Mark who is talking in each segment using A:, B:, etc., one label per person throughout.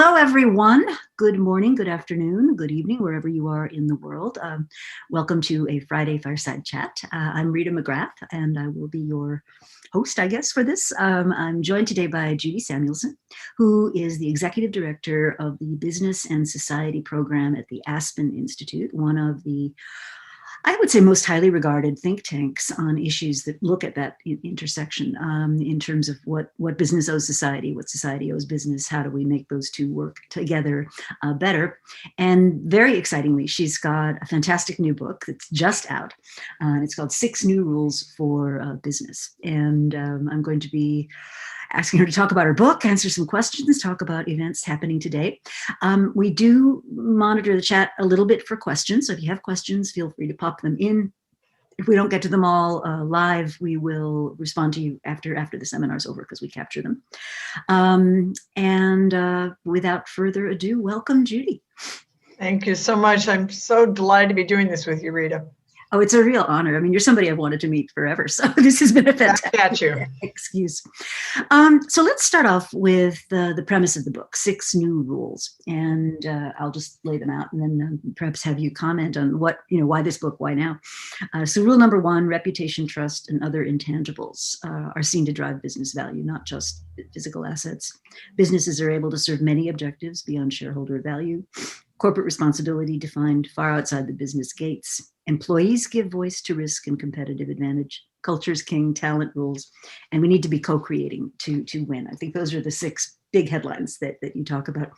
A: Hello, everyone. Good morning, good afternoon, good evening, wherever you are in the world. Welcome to a Friday Fireside Chat. I'm Rita McGrath, and I will be your host, I guess, for this. I'm joined today by Judy Samuelson, who is the Executive Director of the Business and Society Program at the Aspen Institute, one of the, I would say, most highly regarded think tanks on issues that look at that intersection in terms of what business owes society, what society owes business, how do we make those two work together better. And very excitingly, she's got a fantastic new book that's just out. It's called 6 New Rules for Business. And I'm going to be asking her to talk about her book, answer some questions, talk about events happening today. We do monitor the chat a little bit for questions. So if you have questions, feel free to pop them in. If we don't get to them all live, we will respond to you after the seminar's over because we capture them. Without further ado, welcome, Judy.
B: Thank you so much. I'm so delighted to be doing this with you, Rita.
A: Oh, it's a real honor. I mean, you're somebody I've wanted to meet forever. So this has been a fantastic excuse. So let's start off with the premise of the book, 6 New Rules. And I'll just lay them out and then perhaps have you comment on why this book, why now? So rule number 1, reputation, trust, and other intangibles are seen to drive business value, not just physical assets. Businesses are able to serve many objectives beyond shareholder value. Corporate responsibility defined far outside the business gates. Employees give voice to risk and competitive advantage. Culture's king, talent rules, and we need to be co-creating to win. I think those are the 6 big headlines that you talk about.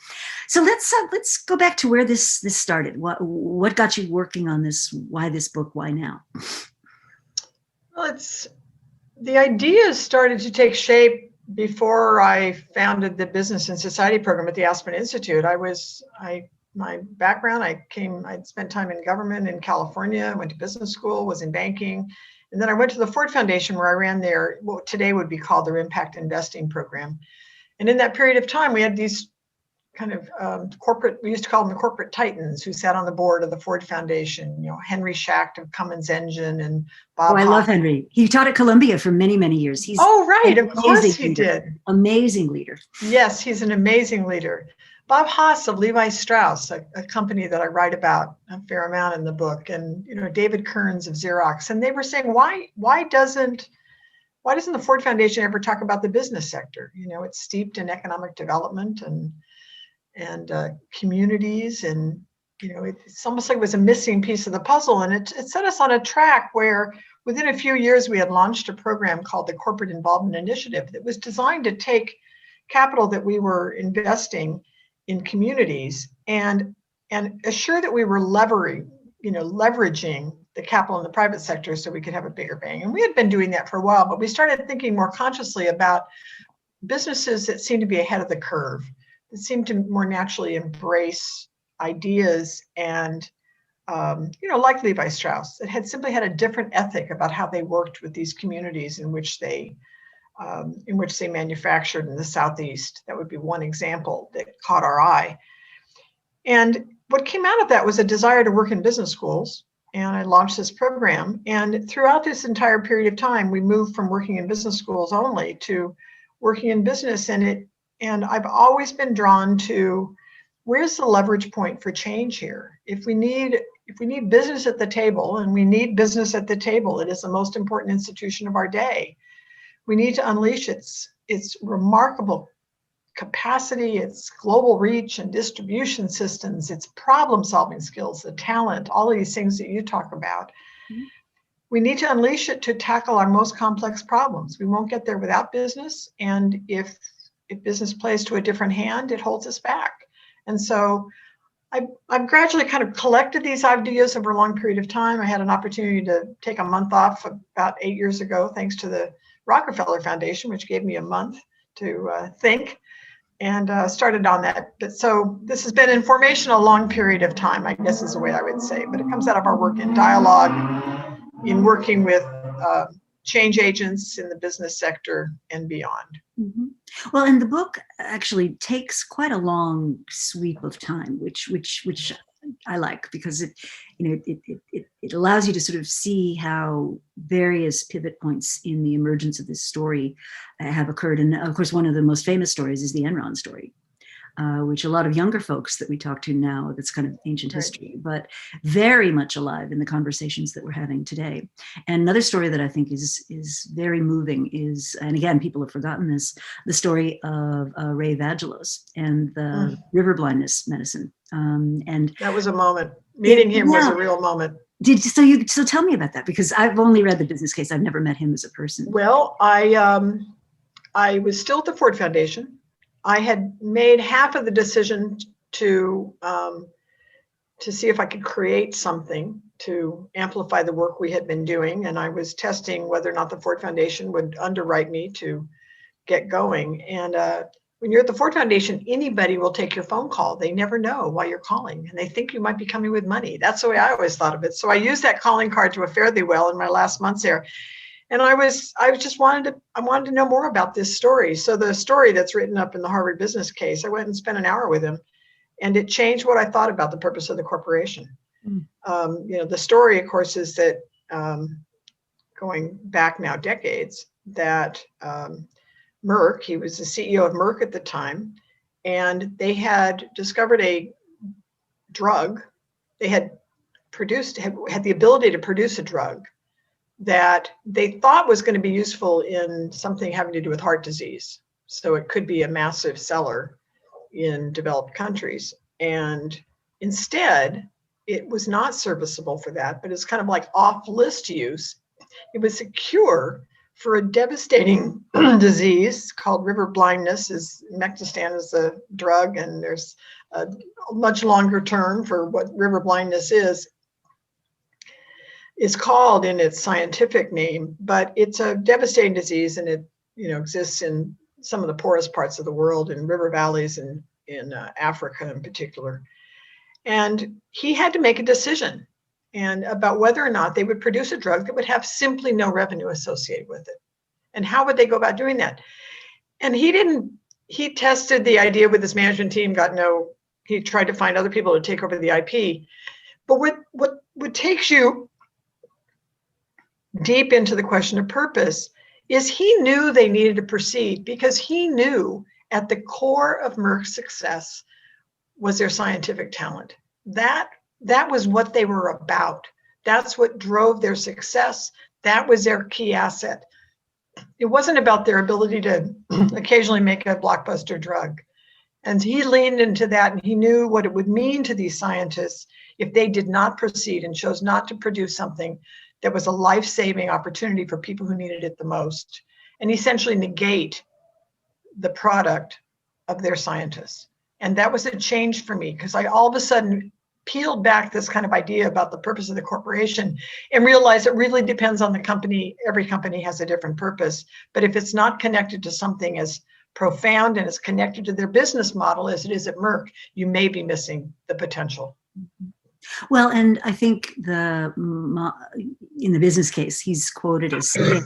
A: So let's go back to where this started. What got you working on this? Why this book? Why now?
B: Well, the ideas started to take shape before I founded the Business and Society program at the Aspen Institute. My background, I'd spent time in government in California, went to business school, was in banking. And then I went to the Ford Foundation where I ran what today would be called their impact investing program. And in that period of time, we had these kind of we used to call them the corporate titans who sat on the board of the Ford Foundation, Henry Schacht of Cummins Engine and Bob
A: I
B: Hoffman.
A: love Henry. He taught at Columbia for many, many years. He's
B: of course he did.
A: Amazing leader.
B: Yes, he's an amazing leader. Bob Haas of Levi Strauss, a company that I write about a fair amount in the book, and David Kearns of Xerox, and they were saying, why doesn't the Ford Foundation ever talk about the business sector? It's steeped in economic development and communities, and it's almost like it was a missing piece of the puzzle, and it set us on a track where within a few years we had launched a program called the Corporate Involvement Initiative that was designed to take capital that we were investing in communities and assure that we were leveraging the capital in the private sector so we could have a bigger bang. And we had been doing that for a while, but we started thinking more consciously about businesses that seemed to be ahead of the curve, that seemed to more naturally embrace ideas and like Levi Strauss, that had simply had a different ethic about how they worked with these communities in which they manufactured in the Southeast. That would be one example that caught our eye. And what came out of that was a desire to work in business schools. And I launched this program. And throughout this entire period of time, we moved from working in business schools only to working in business. And I've always been drawn to, where's the leverage point for change here? If we need business at the table, and we need business at the table, it is the most important institution of our day. We need to unleash its remarkable capacity, its global reach and distribution systems, its problem-solving skills, the talent, all of these things that you talk about. Mm-hmm. We need to unleash it to tackle our most complex problems. We won't get there without business, and if business plays to a different hand, it holds us back. And so I've gradually kind of collected these ideas over a long period of time. I had an opportunity to take a month off about 8 years ago, thanks to the Rockefeller Foundation, which gave me a month to think, and started on that. But so this has been in formation a long period of time, I guess is the way I would say, but it comes out of our work in dialogue, in working with change agents in the business sector and beyond.
A: Mm-hmm. Well, and the book actually takes quite a long sweep of time, which I like, because it allows you to sort of see how various pivot points in the emergence of this story have occurred. And of course, one of the most famous stories is the Enron story. which a lot of younger folks that we talk to now, that's kind of ancient
B: Right.
A: history, but very much alive in the conversations that we're having today. And another story that I think is very moving is, and again, people have forgotten this, the story of Ray Vagelos and the river blindness medicine. And
B: that was a moment. Meeting him was a real moment.
A: So tell me about that, because I've only read the business case. I've never met him as a person.
B: Well, I was still at the Ford Foundation. I had made half of the decision to see if I could create something to amplify the work we had been doing, and I was testing whether or not the Ford Foundation would underwrite me to get going. And when you're at the Ford Foundation, anybody will take your phone call. They never know why you're calling, and they think you might be coming with money. That's the way I always thought of it. So I used that calling card to a fairly well in my last months there. And I wanted to know more about this story. So the story that's written up in the Harvard business case, I went and spent an hour with him, and it changed what I thought about the purpose of the corporation. The story, of course, is that going back now decades, that Merck, he was the CEO of Merck at the time, and they had discovered a drug. They had the ability to produce a drug that they thought was going to be useful in something having to do with heart disease. So it could be a massive seller in developed countries. And instead, it was not serviceable for that, but it's kind of like off-list use. It was a cure for a devastating disease called river blindness. Mectistan is the drug, and there's a much longer term for what river blindness is called in its scientific name, but it's a devastating disease, and it exists in some of the poorest parts of the world, in river valleys and in Africa in particular. And he had to make a decision about whether or not they would produce a drug that would have simply no revenue associated with it. And how would they go about doing that? And he tested the idea with his management team, he tried to find other people to take over the IP. But what takes you deep into the question of purpose is he knew they needed to proceed, because he knew at the core of Merck's success was their scientific talent. That was what they were about. That's what drove their success. That was their key asset. It wasn't about their ability to occasionally make a blockbuster drug. And he leaned into that, and he knew what it would mean to these scientists if they did not proceed and chose not to produce something that was a life-saving opportunity for people who needed it the most, and essentially negate the product of their scientists. And that was a change for me, because I all of a sudden peeled back this kind of idea about the purpose of the corporation and realized it really depends on the company. Every company has a different purpose, but if it's not connected to something as profound and as connected to their business model as it is at Merck, you may be missing the potential.
A: Well, and I think in the business case, he's quoted as saying,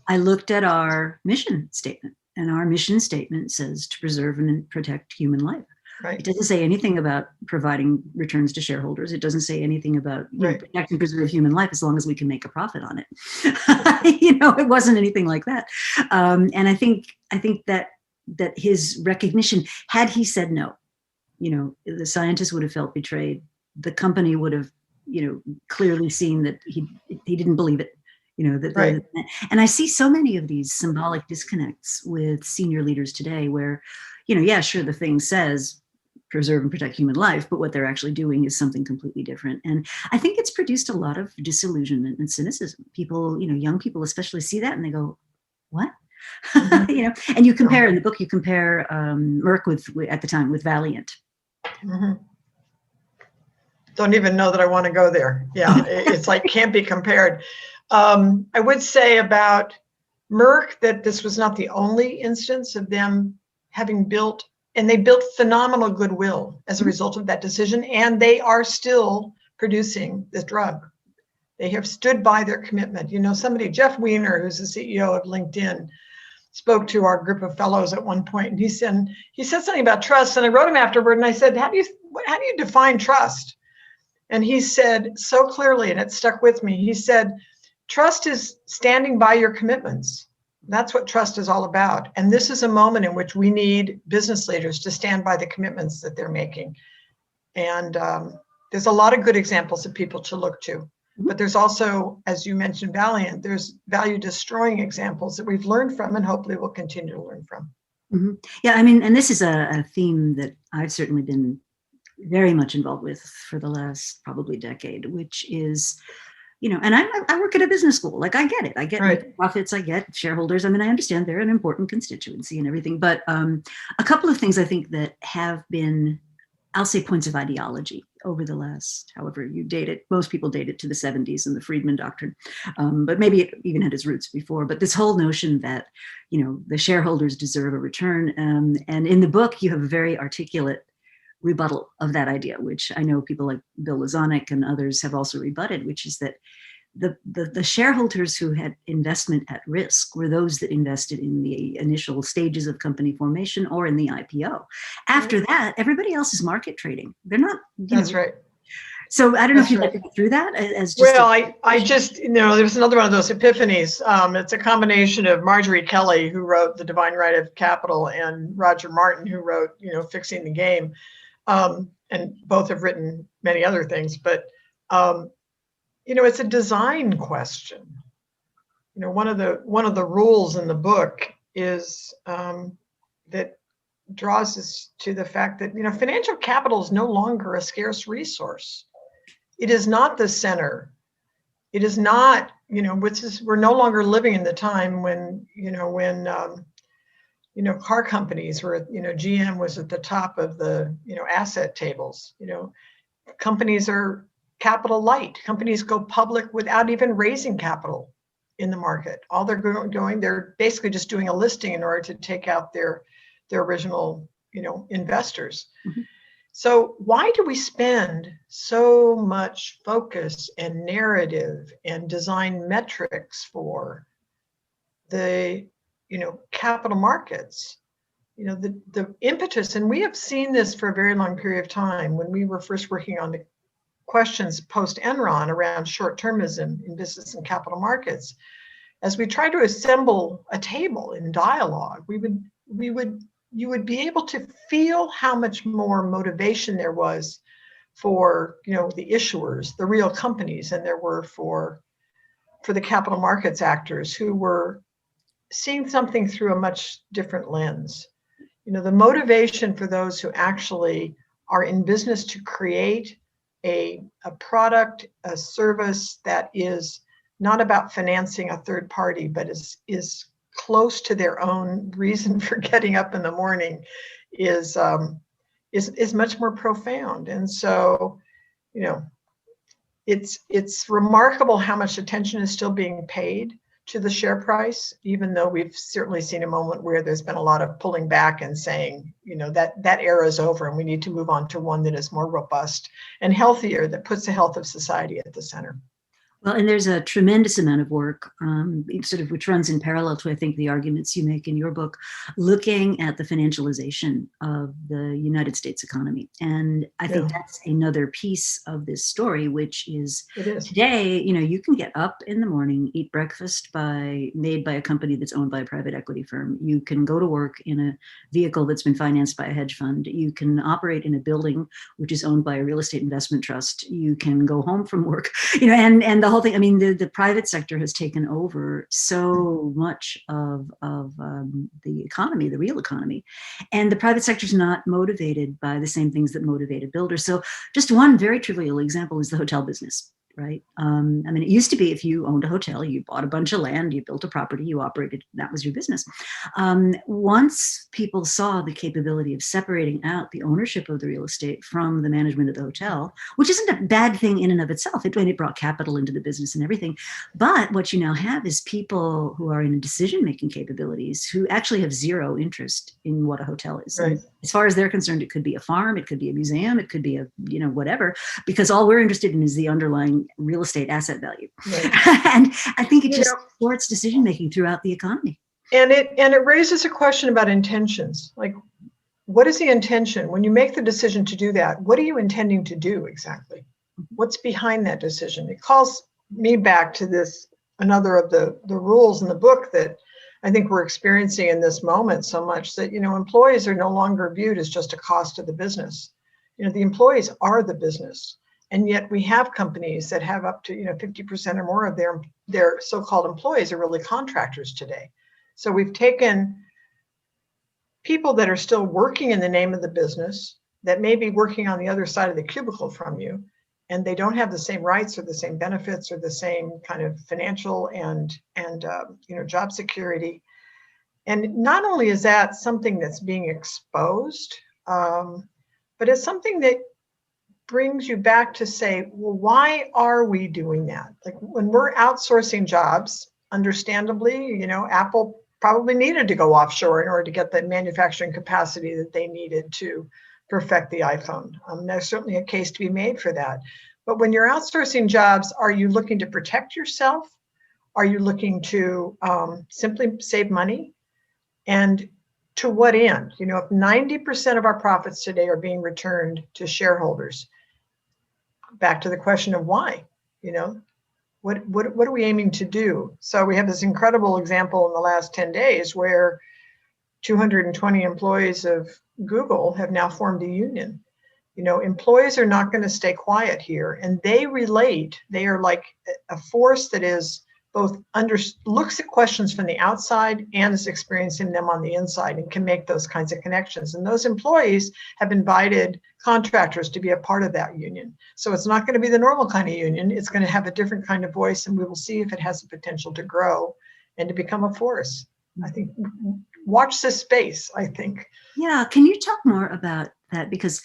A: I looked at our mission statement, and our mission statement says to preserve and protect human life.
B: Right.
A: It doesn't say anything about providing returns to shareholders. It doesn't say anything about protect and preserve human life as long as we can make a profit on it. It wasn't anything like that. And I think that his recognition, had he said no, the scientists would have felt betrayed. The company would have, clearly seen that he didn't believe it. And I see so many of these symbolic disconnects with senior leaders today, where, sure, the thing says preserve and protect human life, but what they're actually doing is something completely different. And I think it's produced a lot of disillusionment and cynicism. People, young people especially, see that and they go, what?
B: Mm-hmm.
A: And you compare in the book, Merck at the time with Valiant.
B: Mm-hmm. Don't even know that I want to go there. Yeah, it's like can't be compared. I would say about Merck that this was not the only instance of them having built phenomenal goodwill as a result of that decision, and they are still producing this drug. They have stood by their commitment. Jeff Weiner, who's the CEO of LinkedIn, spoke to our group of fellows at one point, and he said something about trust, and I wrote him afterward, and I said, how do you define trust? And he said so clearly, and it stuck with me, he said, trust is standing by your commitments. That's what trust is all about. And this is a moment in which we need business leaders to stand by the commitments that they're making. And there's a lot of good examples of people to look to. But there's also, as you mentioned, Valiant, there's value destroying examples that we've learned from and hopefully will continue to learn from.
A: Mm-hmm. Yeah, I mean, and this is a theme that I've certainly been very much involved with for the last probably decade, which is, and I work at a business school. Like, I get it. I get
B: right.
A: profits. I get shareholders. I mean, I understand they're an important constituency and everything. But a couple of things I think that have been, I'll say, points of ideology over the last, however you date it. Most people date it to the 70s and the Friedman doctrine, but maybe it even had its roots before. But this whole notion that, the shareholders deserve a return. And in the book, you have a very articulate rebuttal of that idea, which I know people like Bill Lazonick and others have also rebutted, which is that the shareholders who had investment at risk were those that invested in the initial stages of company formation or in the IPO. After that, everybody else is market trading. They're not.
B: That's right.
A: So I don't know if you'd like to go through that as just.
B: Well, I just, there's another one of those epiphanies. It's a combination of Marjorie Kelly, who wrote The Divine Right of Capital, and Roger Martin, who wrote, Fixing the Game. And both have written many other things, but it's a design question. One of the rules in the book is that draws us to the fact that financial capital is no longer a scarce resource. It is not the center. It is not, we're no longer living in the time when car companies were, GM was at the top of the, asset tables. Companies are capital light. Companies go public without even raising capital in the market. All they're doing, they're basically just doing a listing in order to take out their original, investors. Mm-hmm. So why do we spend so much focus and narrative and design metrics for the capital markets? The impetus, and we have seen this for a very long period of time when we were first working on the questions post Enron around short-termism in business and capital markets. As we try to assemble a table in dialogue, you would be able to feel how much more motivation there was for the issuers, the real companies, and there were for the capital markets actors who were seeing something through a much different lens. The motivation for those who actually are in business to create a product, a service that is not about financing a third party, but is close to their own reason for getting up in the morning is much more profound. And so, it's remarkable how much attention is still being paid to the share price, even though we've certainly seen a moment where there's been a lot of pulling back and saying, that era is over and we need to move on to one that is more robust and healthier, that puts the health of society at the center.
A: Well, and there's a tremendous amount of work, sort of which runs in parallel to, I think, the arguments you make in your book, looking at the financialization of the United States economy. And I think that's another piece of this story, which is today, you can get up in the morning, eat breakfast made by a company that's owned by a private equity firm. You can go to work in a vehicle that's been financed by a hedge fund. You can operate in a building which is owned by a real estate investment trust. You can go home from work, and the whole thing. I mean, the private sector has taken over so much of the economy, the real economy, and the private sector is not motivated by the same things that motivate a builder. So just one very trivial example is the hotel business. Right. I mean, it used to be if you owned a hotel, you bought a bunch of land, you built a property, you operated, that was your business. Once people saw the capability of separating out the ownership of the real estate from the management of the hotel, which isn't a bad thing in and of itself, it brought capital into the business and everything. But what you now have is people who are in decision-making capabilities who actually have zero interest in what a hotel is.
B: Right.
A: As far as they're concerned, it could be a farm, it could be a museum, it could be a, whatever, because all we're interested in is the underlying real estate asset value. Right. And I think it just supports decision-making throughout the economy.
B: And it raises a question about intentions. Like, what is the intention? When you make the decision to do that, what are you intending to do exactly? What's behind that decision? It calls me back to this, another of the rules in the book that I think we're experiencing in this moment so much that, employees are no longer viewed as just a cost of the business. The employees are the business. And yet we have companies that have up to, 50% or more of their so-called employees are really contractors today. So we've taken people that are still working in the name of the business that may be working on the other side of the cubicle from you, and they don't have the same rights or the same benefits or the same kind of financial and job security. And not only is that something that's being exposed, but it's something that brings you back to say, well, why are we doing that? Like when we're outsourcing jobs, understandably, Apple probably needed to go offshore in order to get the manufacturing capacity that they needed to perfect the iPhone. There's certainly a case to be made for that. But when you're outsourcing jobs, are you looking to protect yourself? Are you looking to simply save money? And to what end? If 90% of our profits today are being returned to shareholders, back to the question of why, what are we aiming to do? So we have this incredible example in the last 10 days where 220 employees of Google have now formed a union. Employees are not going to stay quiet here, and they relate. They are like a force that is both looks at questions from the outside and is experiencing them on the inside and can make those kinds of connections. And those employees have invited contractors to be a part of that union. So it's not going to be the normal kind of union. It's going to have a different kind of voice, and we will see if it has the potential to grow and to become a force. I think watch this space, I think.
A: Yeah, can you talk more about that? Because,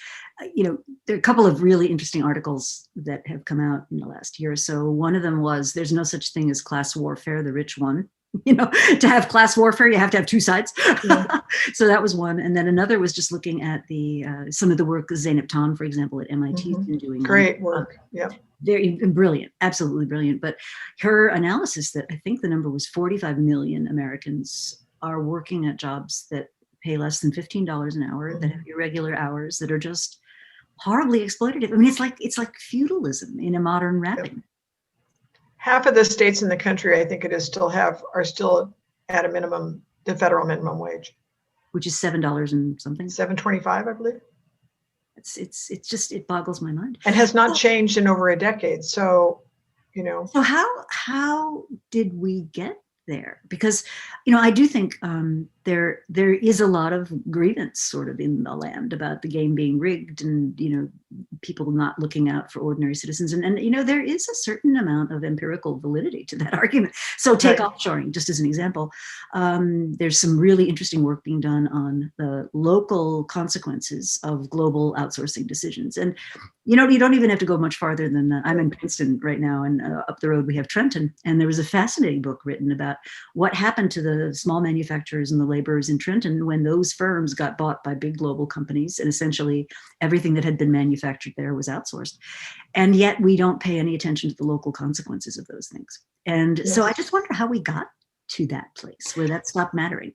A: there are a couple of really interesting articles that have come out in the last year or so. One of them was, there's no such thing as class warfare, the rich won. To have class warfare, you have to have two sides. Yeah. So that was one. And then another was just looking at some of the work Zeynep Ton, for example, at MIT has been doing.
B: Great work. Yeah.
A: They're brilliant, absolutely brilliant. But her analysis that I think the number was 45 million Americans are working at jobs that pay less than $15 an hour, that have irregular hours, that are just horribly exploitative. I mean, it's like feudalism in a modern wrapping.
B: Yep. Half of the states in the country, I think it is, are still at a minimum, the federal minimum wage,
A: which is $7 and something.
B: $7.25, I believe.
A: It's just, it boggles my mind.
B: And has not changed in over a decade. So,
A: So how did we get there? Because, I do think there is a lot of grievance sort of in the land about the game being rigged and, people not looking out for ordinary citizens. And there is a certain amount of empirical validity to that argument. So take offshoring, just as an example. There's some really interesting work being done on the local consequences of global outsourcing decisions. And, you don't even have to go much farther than I'm in Princeton right now, and up the road we have Trenton. And there was a fascinating book written about what happened to the small manufacturers and the laborers in Trenton when those firms got bought by big global companies, and essentially everything that had been manufactured there was outsourced. And yet we don't pay any attention to the local consequences of those things. And so I just wonder how we got to that place where that stopped mattering.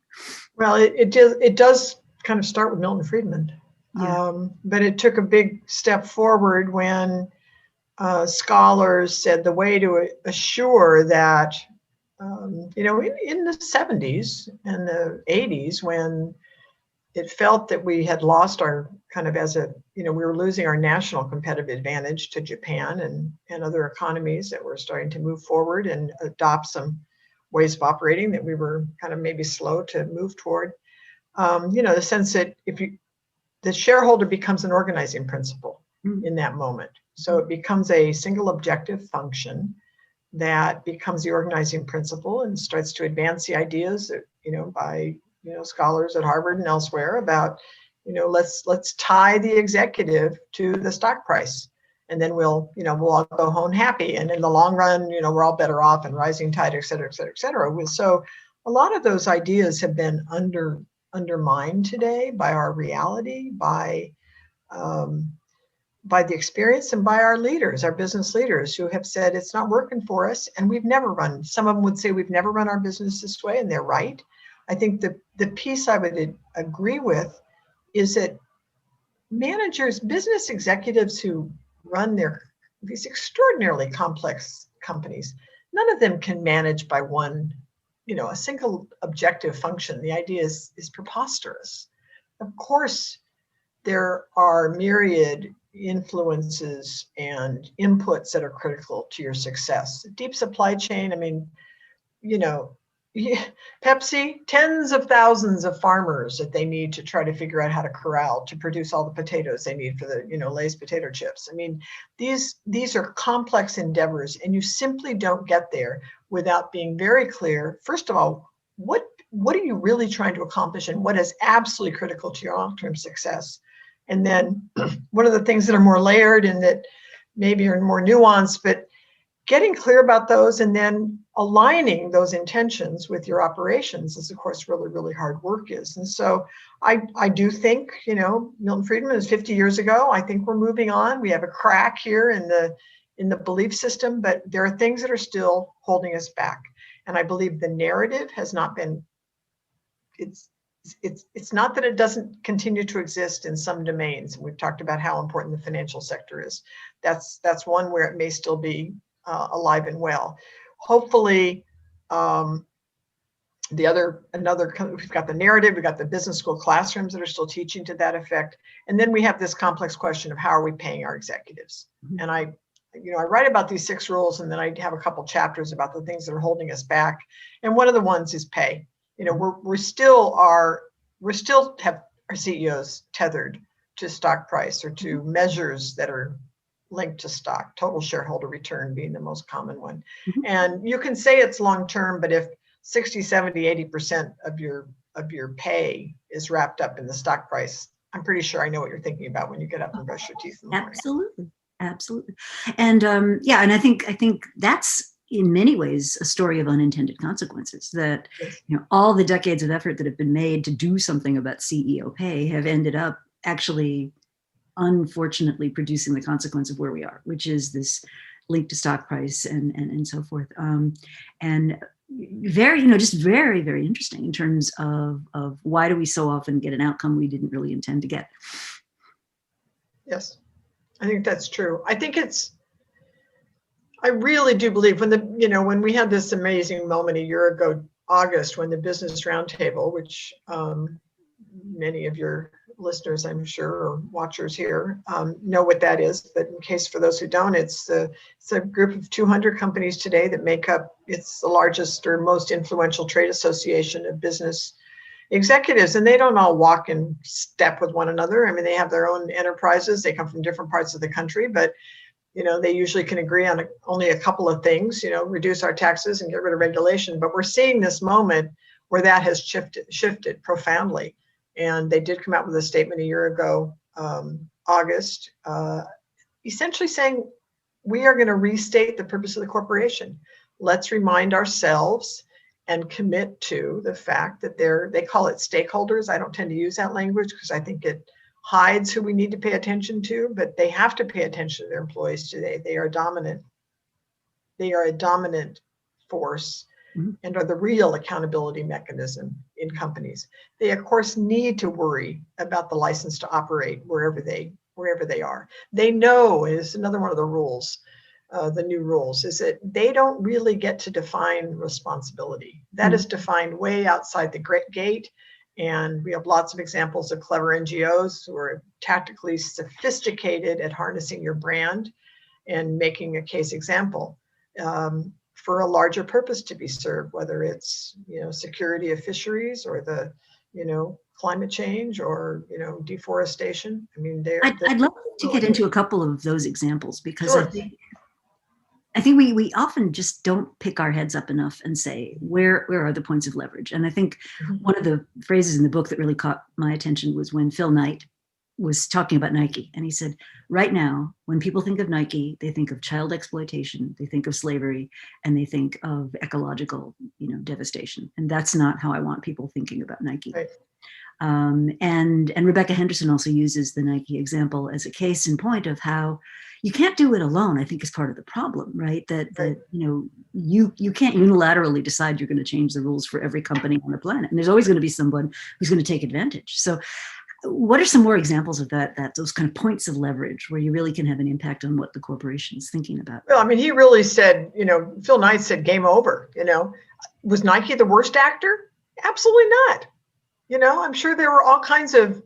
B: Well, it does kind of start with Milton Friedman. Yeah. But it took a big step forward when scholars said the way to assure that, in the 70s and the 80s, when it felt that we had lost our kind of we were losing our national competitive advantage to Japan and other economies that were starting to move forward and adopt some ways of operating that we were kind of maybe slow to move toward. The sense that the shareholder becomes an organizing principle in that moment. So it becomes a single objective function that becomes the organizing principle and starts to advance the ideas that, by, scholars at Harvard and elsewhere about, let's tie the executive to the stock price. And then we'll all go home happy. And in the long run, we're all better off, and rising tide, et cetera, et cetera, et cetera. So a lot of those ideas have been undermined today by our reality, by the experience, and by our leaders, our business leaders, who have said it's not working for us. And some of them would say we've never run our business this way, and they're right. I think the piece I would agree with is that managers, business executives who run these extraordinarily complex companies, none of them can manage by one a single objective function. The idea is preposterous. Of course, there are myriad influences and inputs that are critical to your success. Deep supply chain, I mean, Pepsi, tens of thousands of farmers that they need to try to figure out how to corral to produce all the potatoes they need for the, Lay's potato chips. I mean, these are complex endeavors, and you simply don't get there without being very clear. First of all, what are you really trying to accomplish, and what is absolutely critical to your long-term success? And then what are the things that are more layered and that maybe are more nuanced, but getting clear about those and then aligning those intentions with your operations is, of course, really, really hard work is. And so I do think, Milton Friedman is 50 years ago. I think we're moving on. We have a crack here in the belief system, but there are things that are still holding us back. And I believe the narrative has not been, it's not that it doesn't continue to exist in some domains. We've talked about how important the financial sector is. That's one where it may still be alive and well. Hopefully, we've got the narrative, we've got the business school classrooms that are still teaching to that effect. And then we have this complex question of how are we paying our executives? Mm-hmm. And I write about these 6 rules, and then I have a couple chapters about the things that are holding us back. And one of the ones is pay. We still have our CEOs tethered to stock price or to measures that are linked to stock, total shareholder return being the most common one. Mm-hmm. And you can say it's long-term, but if 60, 70, 80% of your pay is wrapped up in the stock price, I'm pretty sure I know what you're thinking about when you get up and brush your teeth in the morning.
A: Absolutely. And and I think that's in many ways a story of unintended consequences, that all the decades of effort that have been made to do something about CEO pay have ended up actually unfortunately producing the consequence of where we are, which is this link to stock price and so forth. And very, just very, very interesting in terms of why do we so often get an outcome we didn't really intend to get.
B: Yes, I think that's true. I really do believe when we had this amazing moment a year ago, August, when the Business Roundtable, which many of your listeners, I'm sure, or watchers here know what that is. But in case for those who don't, it's a group of 200 companies today that make up, it's the largest or most influential trade association of business executives. And they don't all walk in step with one another. I mean, they have their own enterprises. They come from different parts of the country, but they usually can agree on only a couple of things, reduce our taxes and get rid of regulation. But we're seeing this moment where that has shifted profoundly. And they did come out with a statement a year ago, August, essentially saying, we are going to restate the purpose of the corporation. Let's remind ourselves and commit to the fact that they call it stakeholders. I don't tend to use that language because I think it hides who we need to pay attention to, but they have to pay attention to their employees today. They are dominant. They are a dominant force. Mm-hmm. And are the real accountability mechanism in companies. They, of course, need to worry about the license to operate wherever they are. They know, is another one of the rules, the new rules, is that they don't really get to define responsibility. That is defined way outside the gate. And we have lots of examples of clever NGOs who are tactically sophisticated at harnessing your brand and making a case example. For a larger purpose to be served, whether it's security of fisheries or the climate change or deforestation. I mean,
A: I'd love to get into a couple of those examples because
B: sure.
A: I think we often just don't pick our heads up enough and say where are the points of leverage. And I think one of the phrases in the book that really caught my attention was when Phil Knight was talking about Nike. And he said, right now, when people think of Nike, they think of child exploitation, they think of slavery, and they think of ecological, devastation. And that's not how I want people thinking about Nike.
B: Right.
A: And Rebecca Henderson also uses the Nike example as a case in point of how you can't do it alone, I think is part of the problem, right? That you can't unilaterally decide you're going to change the rules for every company on the planet. And there's always going to be someone who's going to take advantage. So what are some more examples of that those kind of points of leverage where you really can have an impact on what the corporation is thinking about?
B: Well, I mean, he really said, Phil Knight said game over, Was Nike the worst actor? Absolutely not. I'm sure there were all kinds of,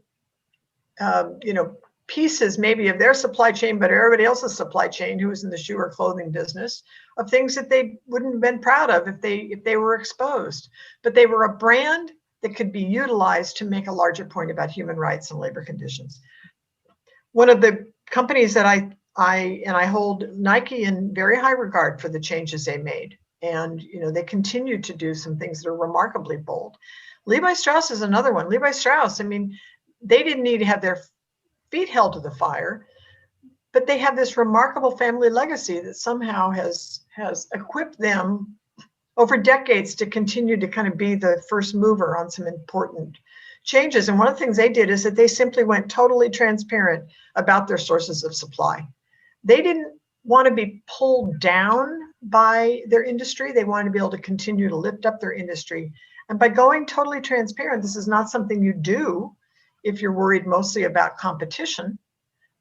B: pieces maybe of their supply chain, but everybody else's supply chain who was in the shoe or clothing business, of things that they wouldn't have been proud of if they were exposed. But they were a brand that could be utilized to make a larger point about human rights and labor conditions. One of the companies that I hold Nike in very high regard for the changes they made. And, they continue to do some things that are remarkably bold. Levi Strauss is another one. Levi Strauss, they didn't need to have their feet held to the fire, but they have this remarkable family legacy that somehow has equipped them over decades to continue to kind of be the first mover on some important changes. And one of the things they did is that they simply went totally transparent about their sources of supply. They didn't want to be pulled down by their industry. They wanted to be able to continue to lift up their industry. And by going totally transparent, this is not something you do if you're worried mostly about competition,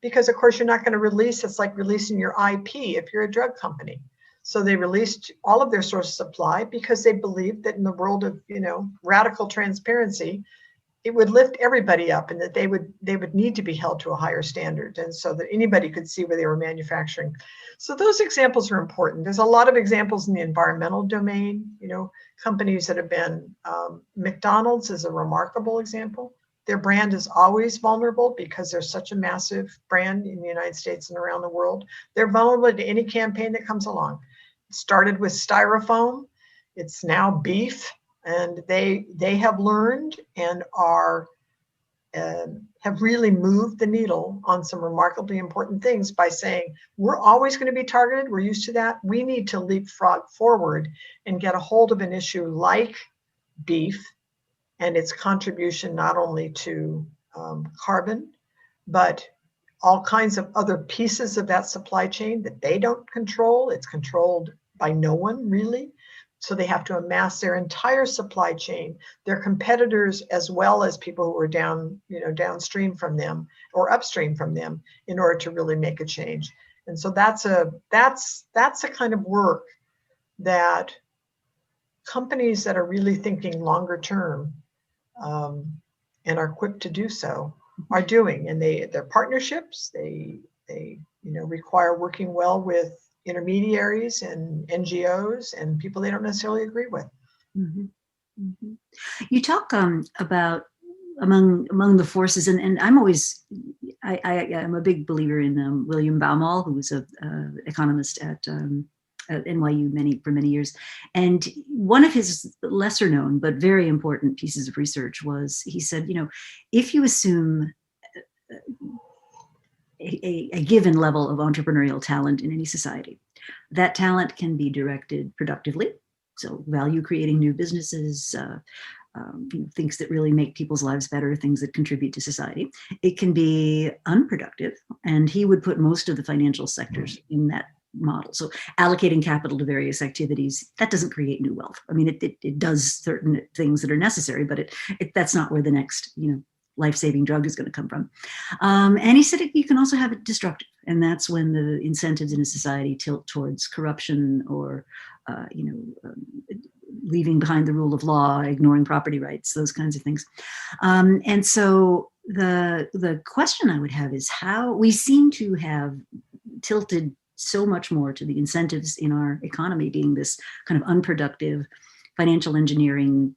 B: because of course you're not going to release, it's like releasing your IP if you're a drug company. So they released all of their source of supply because they believed that in the world of, radical transparency, it would lift everybody up, and that they would need to be held to a higher standard, and so that anybody could see where they were manufacturing. So those examples are important. There's a lot of examples in the environmental domain, companies that have been, McDonald's is a remarkable example. Their brand is always vulnerable because they're such a massive brand in the United States and around the world. They're vulnerable to any campaign that comes along. It started with styrofoam. It's now beef. And they have learned and are have really moved the needle on some remarkably important things by saying, we're always going to be targeted. We're used to that. We need to leapfrog forward and get a hold of an issue like beef and its contribution not only to carbon, but all kinds of other pieces of that supply chain that they don't control. It's controlled by no one, really. So they have to amass their entire supply chain, their competitors, as well as people who are downstream from them or upstream from them, in order to really make a change. And so that's a kind of work that companies that are really thinking longer term and are equipped to do so are doing. And they're partnerships. They require working well with intermediaries and NGOs and people they don't necessarily agree with.
A: Mm-hmm. Mm-hmm. You talk about among the forces, and I'm a big believer in William Baumol, who was an economist at NYU for many years. And one of his lesser known but very important pieces of research was, he said, if you assume a given level of entrepreneurial talent in any society, that talent can be directed productively. So value creating new businesses, things that really make people's lives better, things that contribute to society. It can be unproductive. And he would put most of the financial sectors in that model. So allocating capital to various activities, that doesn't create new wealth. It does certain things that are necessary, but that's not where the next, life-saving drug is going to come from. And he said you can also have it destructive. And that's when the incentives in a society tilt towards corruption or, leaving behind the rule of law, ignoring property rights, those kinds of things. And so the question I would have is how we seem to have tilted so much more to the incentives in our economy being this kind of unproductive financial engineering,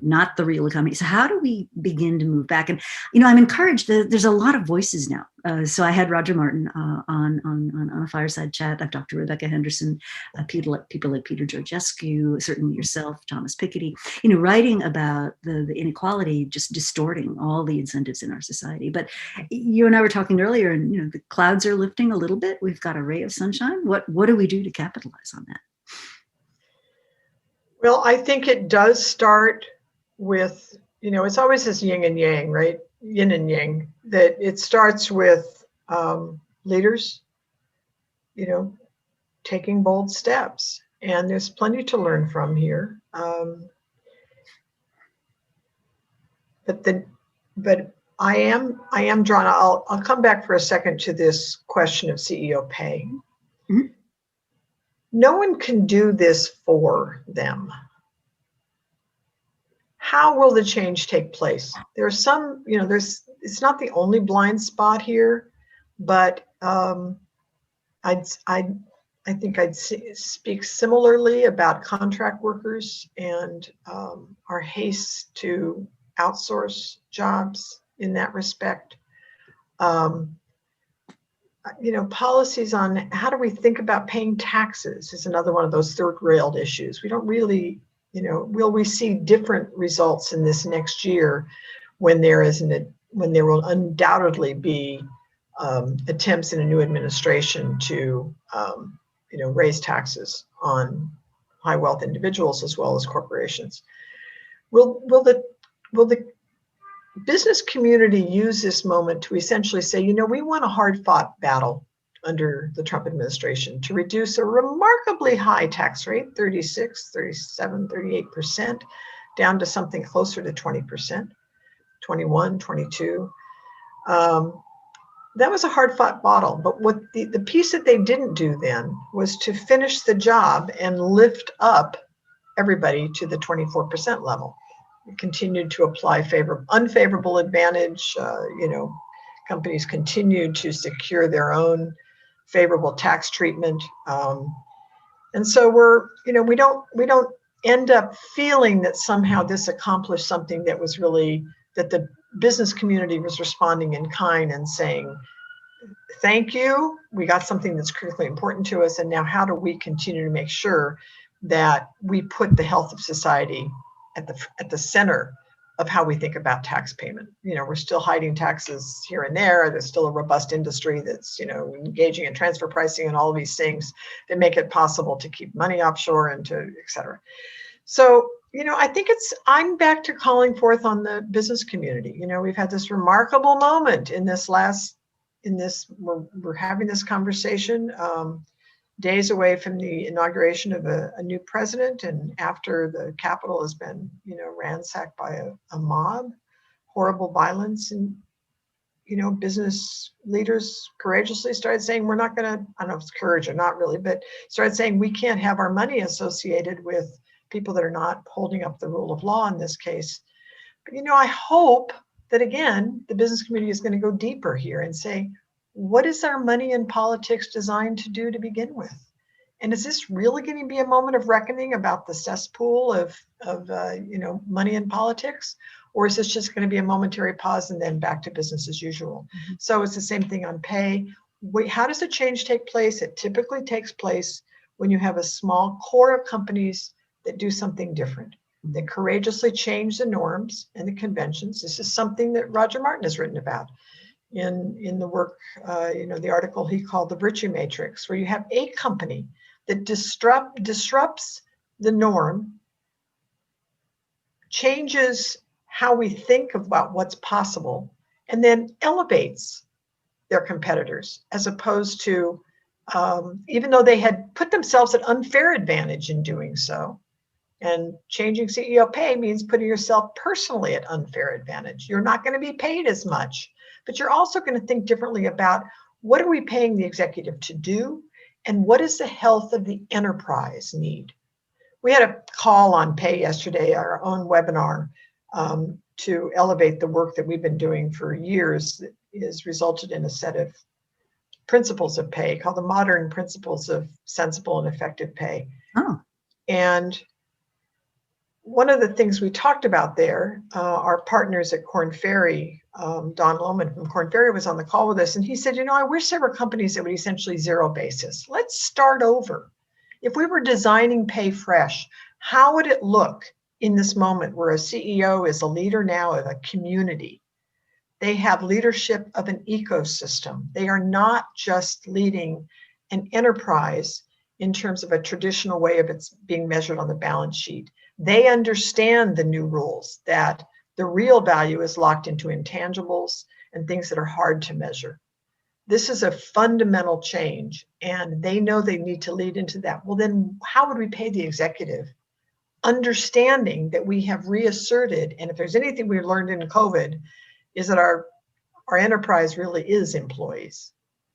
A: not the real economy. So how do we begin to move back? And, I'm encouraged that there's a lot of voices now. So I had Roger Martin on a fireside chat. I've talked to Rebecca Henderson, people like Peter Georgescu, certainly yourself, Thomas Piketty, writing about the inequality just distorting all the incentives in our society. But you and I were talking earlier, and, the clouds are lifting a little bit. We've got a ray of sunshine. What do we do to capitalize on that?
B: Well, I think it does start with, it's always this yin and yang, right? Yin and yang, that it starts with leaders, taking bold steps. And there's plenty to learn from here. But I am drawn, I'll come back for a second to this question of CEO pay. Mm-hmm. No one can do this for them. how will the change take place? There are some, it's not the only blind spot here, but I think I'd speak similarly about contract workers and our haste to outsource jobs in that respect. Policies on how do we think about paying taxes is another one of those third-railed issues. We don't really, will we see different results in this next year when there will undoubtedly be attempts in a new administration to raise taxes on high wealth individuals as well as corporations. Will the business community use this moment to essentially say, we won a hard-fought battle under the Trump administration to reduce a remarkably high tax rate, 36, 37, 38%, down to something closer to 20%, 21, 22. That was a hard-fought battle, but what the piece that they didn't do then was to finish the job and lift up everybody to the 24% level. It continued to apply unfavorable advantage. Companies continued to secure their own favorable tax treatment, and so we don't end up feeling that somehow this accomplished something that was really that the business community was responding in kind and saying, thank you, we got something that's critically important to us, and now how do we continue to make sure that we put the health of society at the center of how we think about tax payment. We're still hiding taxes here and there. There's still a robust industry that's, engaging in transfer pricing and all of these things that make it possible to keep money offshore and to et cetera. So, I think I'm back to calling forth on the business community. We've had this remarkable moment we're having this conversation days away from the inauguration of a new president, and after the Capitol has been, ransacked by a mob, horrible violence, and business leaders courageously started saying, we're not going to, I don't know if it's courage or not really, but started saying we can't have our money associated with people that are not holding up the rule of law in this case. But I hope that, again, the business community is going to go deeper here and say, what is our money in politics designed to do to begin with? And is this really going to be a moment of reckoning about the cesspool of money in politics? Or is this just going to be a momentary pause and then back to business as usual? Mm-hmm. So it's the same thing on pay. How does the change take place? It typically takes place when you have a small core of companies that do something different, that courageously change the norms and the conventions. This is something that Roger Martin has written about in the work, the article he called the Virtue Matrix, where you have a company that disrupts the norm, changes how we think about what's possible, and then elevates their competitors, as opposed to, even though they had put themselves at unfair advantage in doing so. And changing CEO pay means putting yourself personally at unfair advantage. You're not going to be paid as much, but you're also going to think differently about what are we paying the executive to do, and what does the health of the enterprise need? We had a call on pay yesterday, our own webinar, to elevate the work that we've been doing for years that has resulted in a set of principles of pay called the Modern Principles of Sensible and Effective Pay.
A: Oh.
B: And one of the things we talked about there, our partners at Korn Ferry, Don Lohman from Korn Ferry was on the call with us, and he said, I wish there were companies that would essentially zero basis. Let's start over. If we were designing pay fresh, how would it look in this moment where a CEO is a leader now of a community? They have leadership of an ecosystem. They are not just leading an enterprise in terms of a traditional way of it's being measured on the balance sheet. They understand the new rules, that the real value is locked into intangibles and things that are hard to measure. This is a fundamental change, and they know they need to lead into that. Well, then how would we pay the executive? Understanding that we have reasserted, and if there's anything we learned in COVID, is that our enterprise really is employees.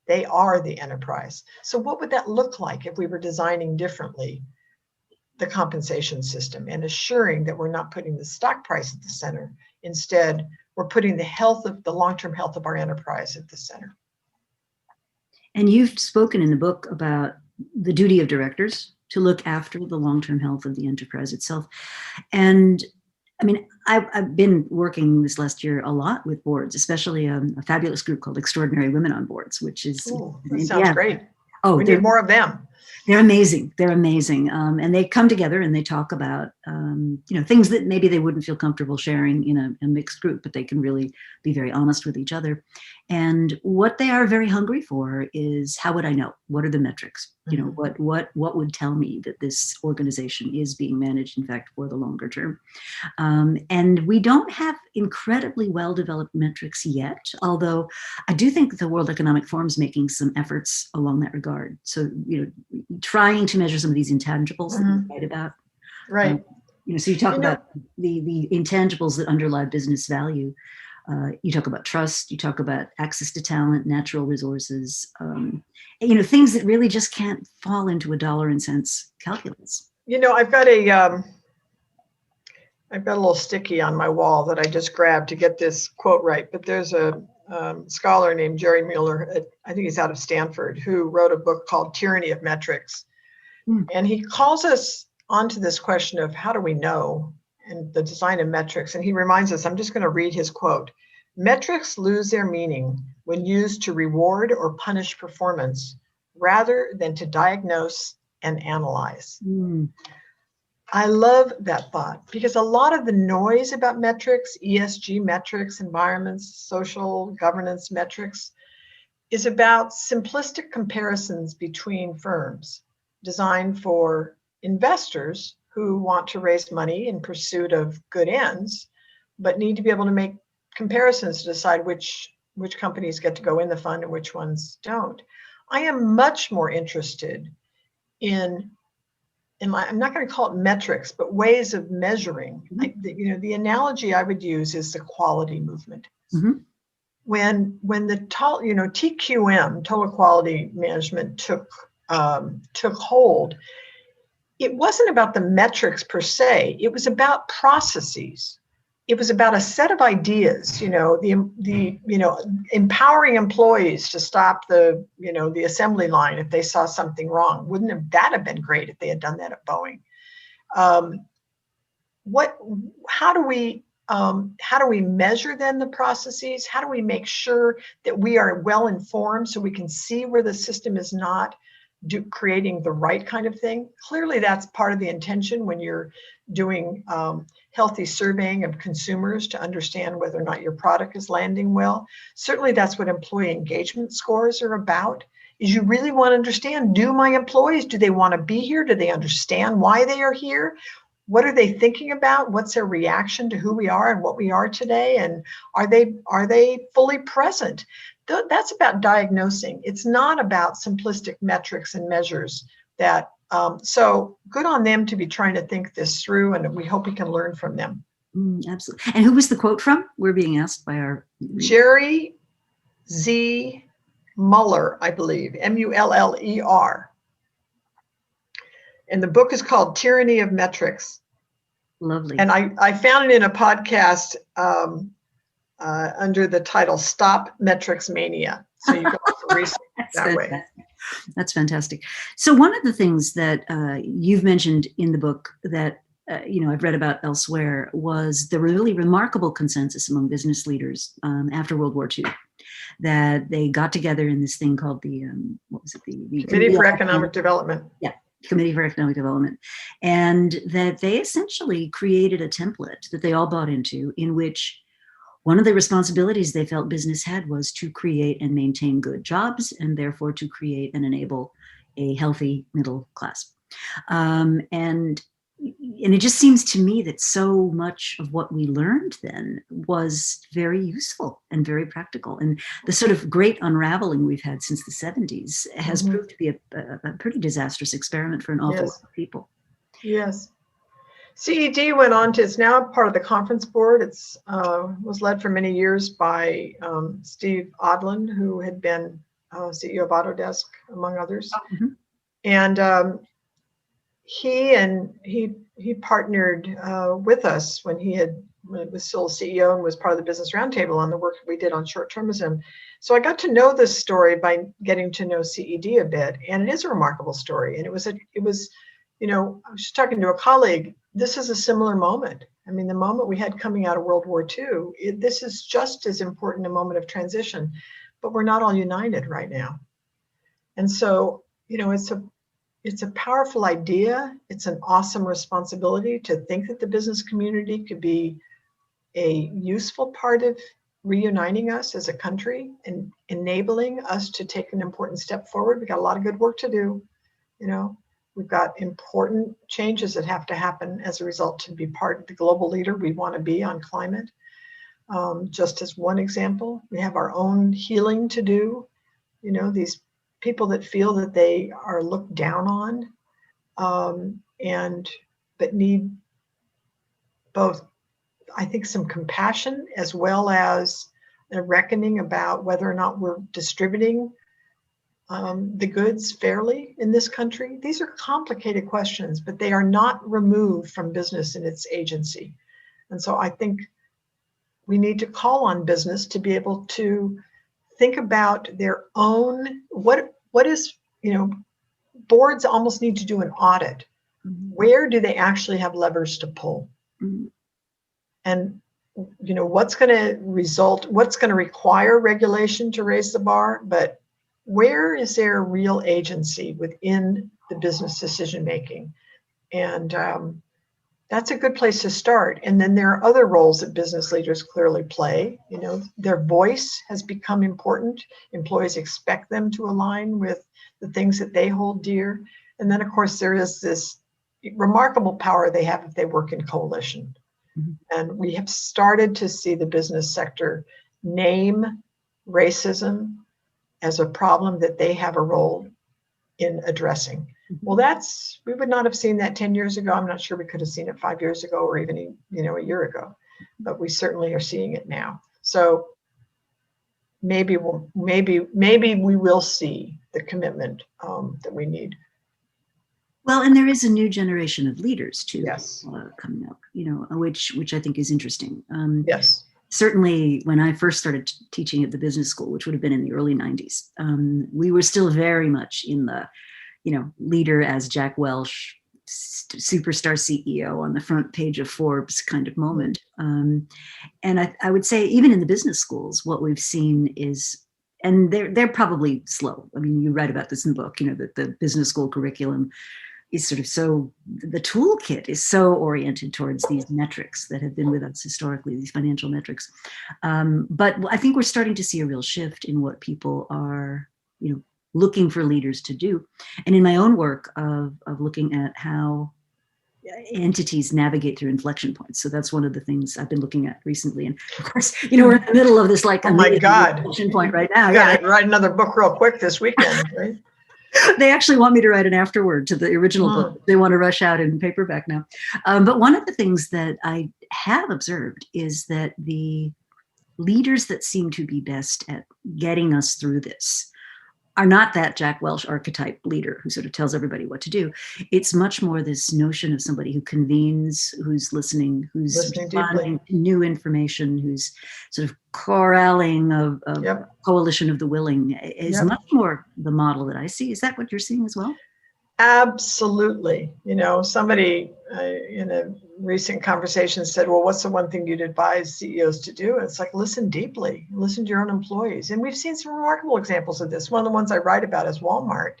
B: They are the enterprise. So what would that look like if we were designing differently? the compensation system and assuring that we're not putting the stock price at the center. Instead, we're putting the long-term health of our enterprise at the center.
A: And you've spoken in the book about the duty of directors to look after the long-term health of the enterprise itself. And I mean, I've been working this last year a lot with boards, especially a fabulous group called Extraordinary Women on Boards, which is
B: that sounds great.
A: Oh,
B: we need more of them.
A: They're amazing. They're amazing. And they come together and they talk about, things that maybe they wouldn't feel comfortable sharing in a mixed group, but they can really be very honest with each other. And what they are very hungry for is, how would I know? What are the metrics? What would tell me that this organization is being managed, in fact, for the longer term? And we don't have incredibly well-developed metrics yet, although I do think the World Economic Forum is making some efforts along that regard. So, trying to measure some of these intangibles that you write about.
B: Right.
A: So you talk about the intangibles that underlie business value. You talk about trust, you talk about access to talent, natural resources, things that really just can't fall into a dollar and cents calculus.
B: I've got a little sticky on my wall that I just grabbed to get this quote right, but there's a scholar named Jerry Mueller, I think he's out of Stanford, who wrote a book called Tyranny of Metrics. And he calls us onto this question of how do we know and the design of metrics. And he reminds us, I'm just going to read his quote: "Metrics lose their meaning when used to reward or punish performance rather than to diagnose and analyze." I love that thought, because a lot of the noise about metrics, ESG metrics, environments, social governance metrics, is about simplistic comparisons between firms designed for investors who want to raise money in pursuit of good ends, but need to be able to make comparisons to decide which companies get to go in the fund and which ones don't. I am much more interested in I'm not going to call it metrics, but ways of measuring. The analogy I would use is the quality movement. When the TQM, total quality management, took hold, it wasn't about the metrics per se. It was about processes. It was about a set of ideas. Empowering employees to stop the assembly line if they saw something wrong. Wouldn't that have been great if they had done that at Boeing? How do we measure then the processes? How do we make sure that we are well informed so we can see where the system is not creating the right kind of thing? Clearly, that's part of the intention when you're doing healthy surveying of consumers to understand whether or not your product is landing well. Certainly, that's what employee engagement scores are about. Is you really want to understand, do my employees, do they want to be here? Do they understand why they are here? What are they thinking about? What's their reaction to who we are and what we are today? And are they fully present? That's about diagnosing. It's not about simplistic metrics and measures. So good on them to be trying to think this through, and we hope we can learn from them.
A: Absolutely. And who was the quote from? We're being asked by our
B: Jerry Z. Mueller, I believe, Muller. And the book is called Tyranny of Metrics.
A: Lovely.
B: And I found it in a podcast under the title Stop Metrics Mania. So you can also research that way.
A: That's fantastic. So one of the things that you've mentioned in the book that I've read about elsewhere was the really remarkable consensus among business leaders after World War II, that they got together in this thing called the
B: Committee for Economic Development.
A: Yeah. Committee for Economic Development, and that they essentially created a template that they all bought into, in which one of the responsibilities they felt business had was to create and maintain good jobs, and therefore to create and enable a healthy middle class. And it just seems to me that so much of what we learned then was very useful and very practical. And the sort of great unraveling we've had since the 70s has proved to be a pretty disastrous experiment for an awful lot of people.
B: Yes. CED went on to, it's now part of the conference board. It's was led for many years by Steve Odland, who had been CEO of Autodesk, among others. And he partnered with us when it was still CEO and was part of the Business Roundtable on the work we did on short-termism. So I got to know this story by getting to know CED a bit, and it is a remarkable story. And it was, you know, I was just talking to a colleague. This is a similar moment. I mean, the moment we had coming out of World War II, this is just as important a moment of transition, but we're not all united right now. And so, you know, it's a powerful idea. It's an awesome responsibility to think that the business community could be a useful part of reuniting us as a country and enabling us to take an important step forward. We got a lot of good work to do. You know, we've got important changes that have to happen as a result to be part of the global leader we want to be on climate. Just as one example, we have our own healing to do. You know, these people that feel that they are looked down on, but need both, I think, some compassion as well as a reckoning about whether or not we're distributing the goods fairly in this country. These are complicated questions, but they are not removed from business and its agency. And so I think we need to call on business to be able to think about their own, what is, you know, boards almost need to do an audit. Mm-hmm. Where do they actually have levers to pull? Mm-hmm. And, you know, what's going to require regulation to raise the bar, but where is there real agency within the business decision making? And that's a good place to start. And then there are other roles that business leaders clearly play. You know, their voice has become important. Employees expect them to align with the things that they hold dear. And then, of course, there is this remarkable power they have if they work in coalition. Mm-hmm. And we have started to see the business sector name racism as a problem that they have a role in addressing. Well, we would not have seen that 10 years ago. I'm not sure we could have seen it 5 years ago or even, you know, a year ago, but we certainly are seeing it now. So maybe we will see the commitment that we need.
A: Well, and there is a new generation of leaders too.
B: Yes.
A: Coming up, you know, which I think is interesting.
B: Yes.
A: Certainly, when I first started teaching at the business school, which would have been in the early 90s, we were still very much in the, you know, leader as Jack Welch, superstar CEO on the front page of Forbes kind of moment. And I would say even in the business schools, what we've seen is, and they're probably slow. I mean, you write about this in the book, you know, that the business school curriculum is sort of the toolkit is so oriented towards these metrics that have been with us historically, these financial metrics. But I think we're starting to see a real shift in what people are, you know, looking for leaders to do. And in my own work of looking at how entities navigate through inflection points. So that's one of the things I've been looking at recently. And of course, you know, we're in the middle of this, like,
B: oh my God,
A: inflection point right now.
B: Yeah, write another book real quick this weekend, right?
A: They actually want me to write an afterword to the original book. They want to rush out in paperback now. But one of the things that I have observed is that the leaders that seem to be best at getting us through this are not that Jack Welch archetype leader who sort of tells everybody what to do. It's much more this notion of somebody who convenes, who's listening, who's responding to new information, who's sort of corralling of coalition of the willing is much more the model that I see. Is that what you're seeing as well?
B: Absolutely. You know, somebody in a recent conversation said, well, what's the one thing you'd advise CEOs to do? And it's like, listen deeply, listen to your own employees. And we've seen some remarkable examples of this. One of the ones I write about is Walmart.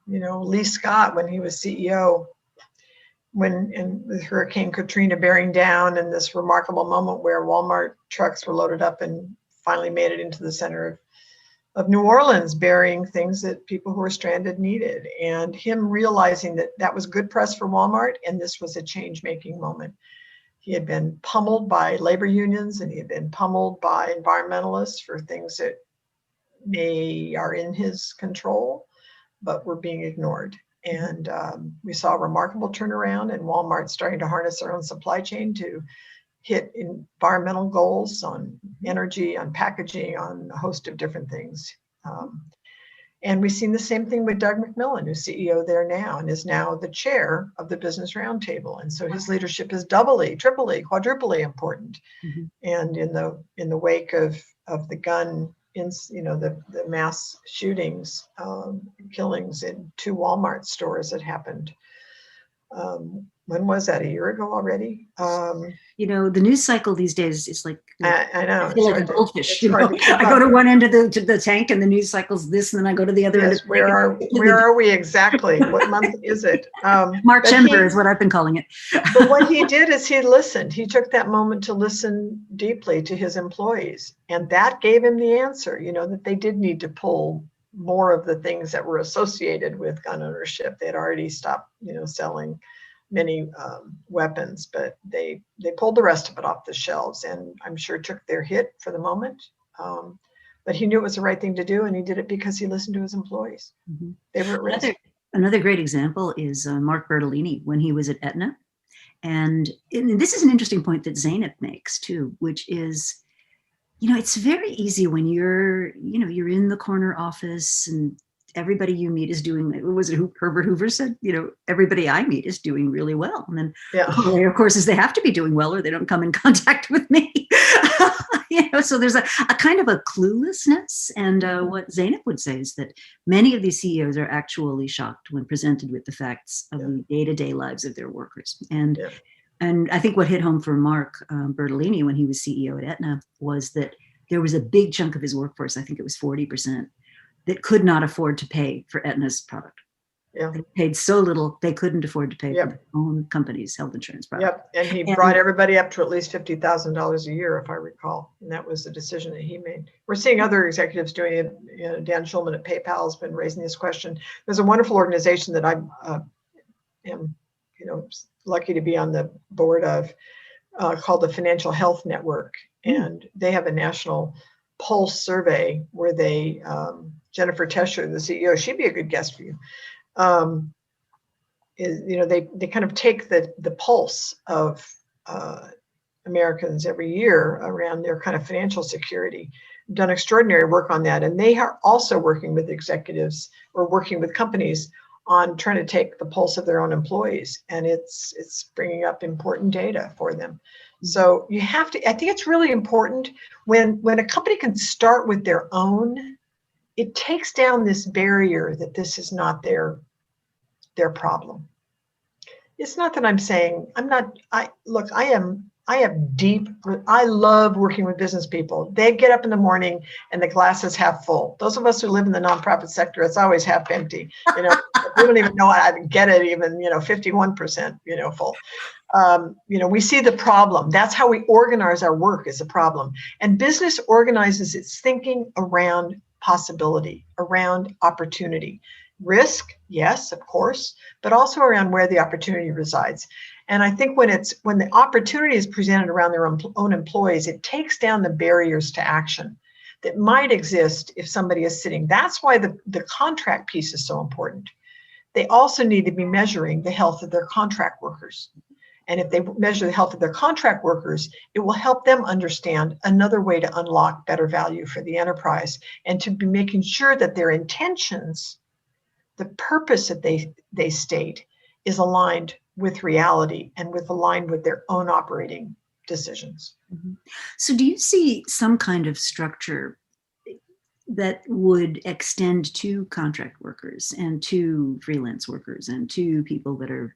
B: You know, Lee Scott, when he was CEO, with Hurricane Katrina bearing down, and this remarkable moment where Walmart trucks were loaded up and finally made it into the center of New Orleans, bearing things that people who were stranded needed, and him realizing that that was good press for Walmart, and this was a change-making moment. He had been pummeled by labor unions, and he had been pummeled by environmentalists for things that are in his control, but were being ignored. And we saw a remarkable turnaround, and Walmart starting to harness their own supply chain to hit environmental goals on energy, on packaging, on a host of different things. And we've seen the same thing with Doug McMillan, who's CEO there now and is now the chair of the Business Roundtable. And so his leadership is doubly, triply, quadruply important.
A: Mm-hmm.
B: And in the wake of the gun, the mass shootings, killings in 2 Walmart stores that happened. When was that? A year ago already?
A: The news cycle these days is like,
B: I know.
A: I feel like a goldfish. I go
B: up.
A: to one end of the tank and the news cycle's this, and then I go to the other end.
B: Yes, where are we exactly? What month is it?
A: March Ember is what I've been calling it.
B: But what he did is he listened. He took that moment to listen deeply to his employees. And that gave him the answer, that they did need to pull more of the things that were associated with gun ownership. They had already stopped, selling many weapons, but they pulled the rest of it off the shelves, and I'm sure took their hit for the moment. But he knew it was the right thing to do, and he did it because he listened to his employees. Mm-hmm. They were at risk.
A: Another great example is Mark Bertolini when he was at Aetna. And this is an interesting point that Zeynep makes too, which is, it's very easy when you're in the corner office and everybody you meet is doing, was it Herbert Hoover said, everybody I meet is doing really well. And then of course, is they have to be doing well or they don't come in contact with me. So there's a kind of a cluelessness. And what Zeynep would say is that many of these CEOs are actually shocked when presented with the facts of the day-to-day lives of their workers. And I think what hit home for Mark Bertolini when he was CEO at Aetna was that there was a big chunk of his workforce, I think it was 40%, that could not afford to pay for Aetna's product. Yeah. They paid so little, they couldn't afford to pay for their own company's health insurance product.
B: Yep, and he brought everybody up to at least $50,000 a year, if I recall. And that was the decision that he made. We're seeing other executives doing it. Dan Schulman at PayPal has been raising this question. There's a wonderful organization that I am, lucky to be on the board of, called the Financial Health Network. And they have a national pulse survey where they, Jennifer Tescher, the CEO, she'd be a good guest for you. They kind of take the pulse of Americans every year around their kind of financial security. Done extraordinary work on that, and they are also working with executives or working with companies on trying to take the pulse of their own employees, and it's bringing up important data for them. So you have to. I think it's really important when a company can start with their own. It takes down this barrier that this is not their problem. It's not that I'm saying I love working with business people. They get up in the morning and the glass is half full. Those of us who live in the nonprofit sector, it's always half empty. We don't even know how to get it even, 51%, full. We see the problem. That's how we organize our work is a problem. And business organizes its thinking around possibility, around opportunity. Risk, yes, of course, but also around where the opportunity resides. And I think when the opportunity is presented around their own employees, it takes down the barriers to action that might exist if somebody is sitting. That's why the contract piece is so important. They also need to be measuring the health of their contract workers. And if they measure the health of their contract workers, it will help them understand another way to unlock better value for the enterprise and to be making sure that their intentions, the purpose that they state, is aligned with reality and aligned with their own operating decisions.
A: Mm-hmm. So do you see some kind of structure that would extend to contract workers and to freelance workers and to people that are,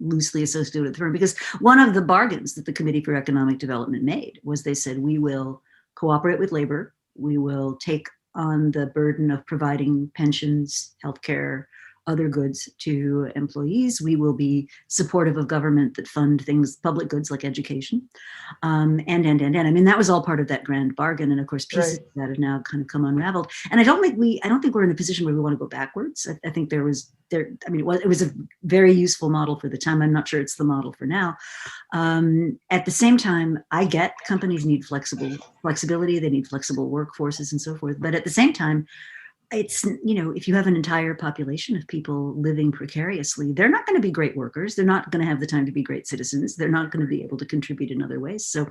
A: loosely associated with the firm? Because one of the bargains that the Committee for Economic Development made was they said, we will cooperate with labor. We will take on the burden of providing pensions, healthcare, other goods to employees. We will be supportive of government that fund things, public goods like education, and. I mean, that was all part of that grand bargain. And of course, pieces of that have now kind of come unraveled. And I don't think we're in a position where we want to go backwards. I think it was a very useful model for the time. I'm not sure it's the model for now. At the same time, I get companies need flexibility. They need flexible workforces and so forth. But at the same time, it's, if you have an entire population of people living precariously, they're not going to be great workers. They're not going to have the time to be great citizens. They're not going to be able to contribute in other ways. So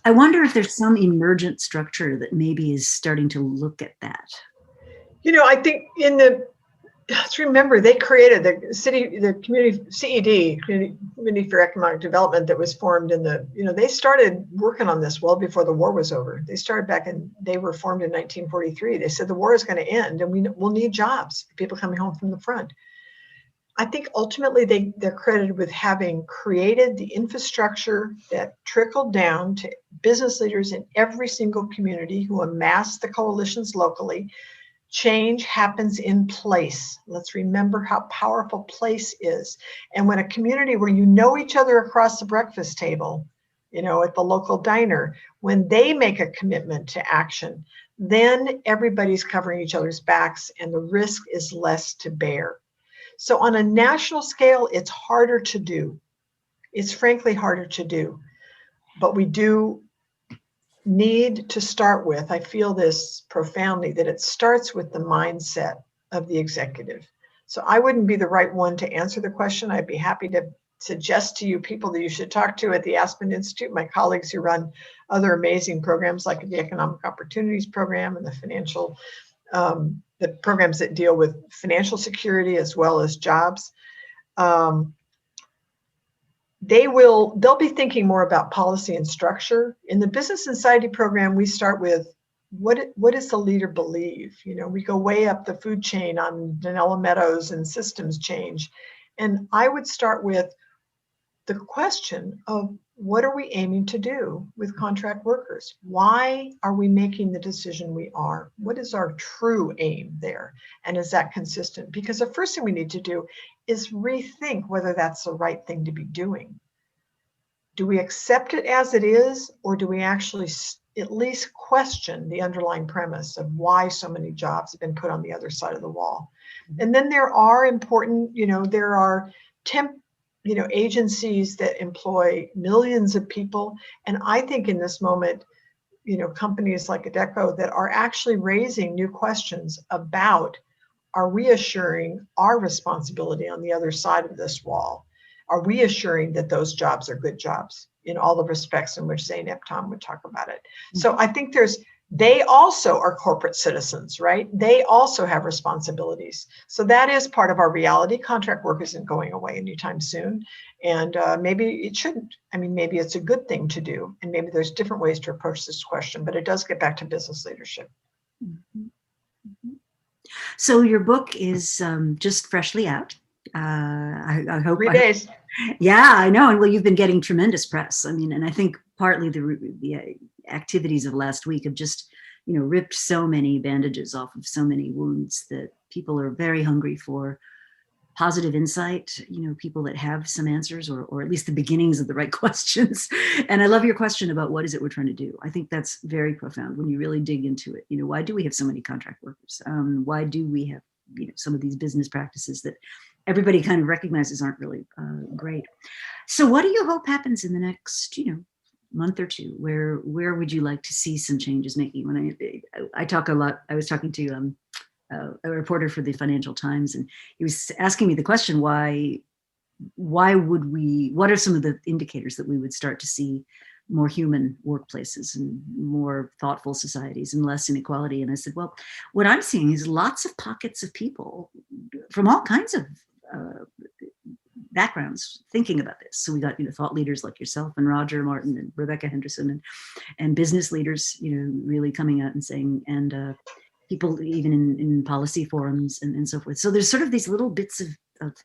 A: I wonder if there's some emergent structure that maybe is starting to look at that.
B: I think let's remember they created the community CED, Community for Economic Development, that was formed they started working on this well before the war was over. They were formed in 1943. They said the war is going to end and we'll need jobs, people coming home from the front. I think ultimately they're credited with having created the infrastructure that trickled down to business leaders in every single community who amassed the coalitions locally. Change happens in place. Let's remember how powerful place is. And when a community where you know each other across the breakfast table, at the local diner, when they make a commitment to action, then everybody's covering each other's backs and the risk is less to bear. So on a national scale, it's harder to do. It's frankly harder to do. But we do need to start with, I feel this profoundly, that it starts with the mindset of the executive. So I wouldn't be the right one to answer the question. I'd be happy to suggest to you people that you should talk to at the Aspen Institute, my colleagues who run other amazing programs like the Economic Opportunities Program and the financial the programs that deal with financial security as well as jobs. They'll be thinking more about policy and structure. In the Business and Society program, we start with what does the leader believe? We go way up the food chain on Danella Meadows and systems change. And I would start with the question of what are we aiming to do with contract workers? Why are we making the decision we are? What is our true aim there? And is that consistent? Because the first thing we need to do is rethink whether that's the right thing to be doing. Do we accept it as it is, or do we actually at least question the underlying premise of why so many jobs have been put on the other side of the wall? And then there are important, there are agencies that employ millions of people. And I think in this moment, companies like Adecco that are actually raising new questions about, are we assuring our responsibility on the other side of this wall? Are we assuring that those jobs are good jobs in all the respects in which Zainab Tom would talk about it? So I think they also are corporate citizens, right? They also have responsibilities. So that is part of our reality. Contract work isn't going away anytime soon. And maybe it shouldn't. I mean, maybe it's a good thing to do. And maybe there's different ways to approach this question, but it does get back to business leadership.
A: So your book is just freshly out. I hope
B: 3 days.
A: Yeah, I know. And well, you've been getting tremendous press. I mean, and I think partly the activities of last week have just, ripped so many bandages off of so many wounds that people are very hungry for positive insight, people that have some answers or at least the beginnings of the right questions. And I love your question about what is it we're trying to do. I think that's very profound when you really dig into it. Why do we have so many contract workers? Why do we have, some of these business practices that everybody kind of recognizes aren't really great? So what do you hope happens in the next, month or two? Where would you like to see some changes making? When I talk a lot, I was talking to a reporter for the Financial Times, and he was asking me the question, why would we, what are some of the indicators that we would start to see more human workplaces and more thoughtful societies and less inequality? And I said, well, what I'm seeing is lots of pockets of people from all kinds of backgrounds thinking about this. So we got, thought leaders like yourself and Roger Martin and Rebecca Henderson and business leaders, really coming out and saying, and people even in policy forums and so forth. So there's sort of these little bits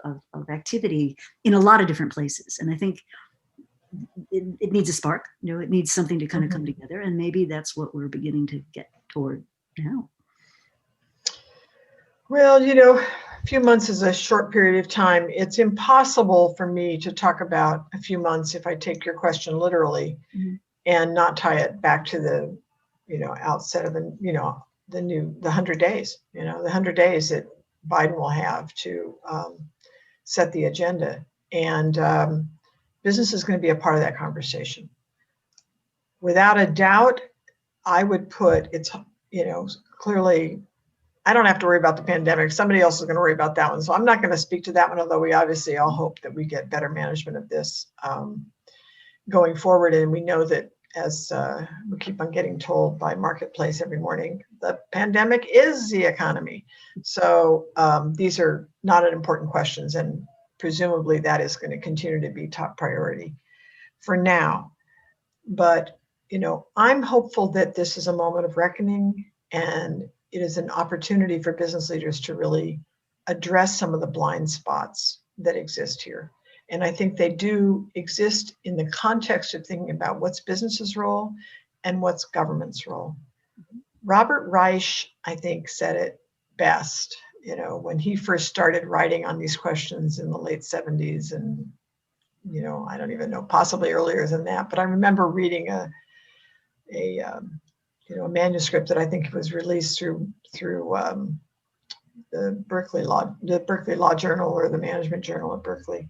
A: of activity in a lot of different places. And I think it needs a spark, it needs something to kind of come together. And maybe that's what we're beginning to get toward now.
B: Well, a few months is a short period of time. It's impossible for me to talk about a few months, if I take your question literally, and not tie it back to the, outset of the 100 days, the 100 days that Biden will have to set the agenda. And business is going to be a part of that conversation. Without a doubt, I would put it's, clearly, I don't have to worry about the pandemic. Somebody else is going to worry about that one. So I'm not going to speak to that one, although we obviously all hope that we get better management of this going forward. And we know that as we keep on getting told by Marketplace every morning, the pandemic is the economy. So these are not unimportant questions, and presumably that is going to continue to be top priority for now. But, I'm hopeful that this is a moment of reckoning, and it is an opportunity for business leaders to really address some of the blind spots that exist here. And I think they do exist in the context of thinking about what's business's role and what's government's role. Robert Reich, I think, said it best, when he first started writing on these questions in the late 70s, and, I don't even know, possibly earlier than that, but I remember reading a manuscript that I think was released through the Berkeley Law Journal, or the Management Journal at Berkeley.